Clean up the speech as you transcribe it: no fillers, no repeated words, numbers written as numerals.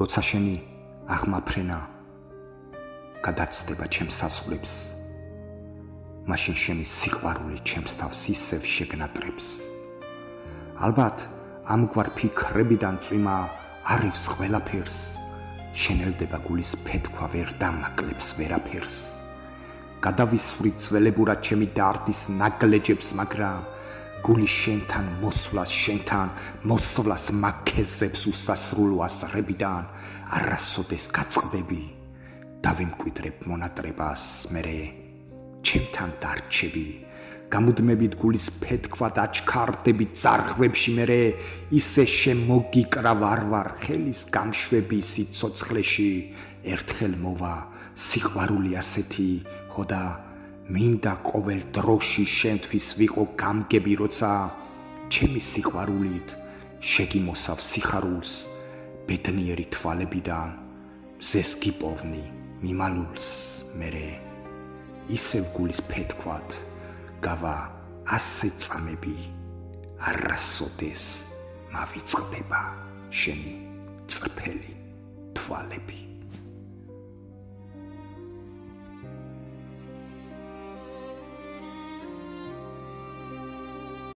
როცა შენი აღმაფრენა გადაცდება ჩემს სასურებს, მაშინ შენი სიყვარული ჩემს თავს ისევ შეგნატრებს. ალბათ ამგვარ ფიქრებიდან წვიმა არევს ყველაფერს, შენელდება გულის ფეთქვა ვერ დამაკლებს ვერაფერს. გადავისვრით ძველებურად ჩემი დარდის ნაგლეჯებს, მაგრამ გული შენთან მოსვლას მაქეზებს უსასრულო ასრებიდან არასოდეს გაწყდები. დავიმკვიდრებ მონატრებას, მერე ჩემთან დარჩები. გამუდმებით გულის ფეთქვა დაჩქარდებით ძარღვებში, მერე ისე შემოგიკრა ვარვარ ხელის გამშვები სიცოცხლეში. ერთხელ მოვა სიყვარული ასეთი, ხოდა მინდა ყოველ დროში შენთვის ვიყო გამგები, როცა ჩემი სიყვარულით შეგიმოსავ სიხარულს ბედნიერი თვალებიდან, მზეს გიპოვნი მიმალულს, მერე ისევ გულის ფეთქვად გავა ასე წამები, არასოდეს მავიწყდება შენი წრფელი თვალები.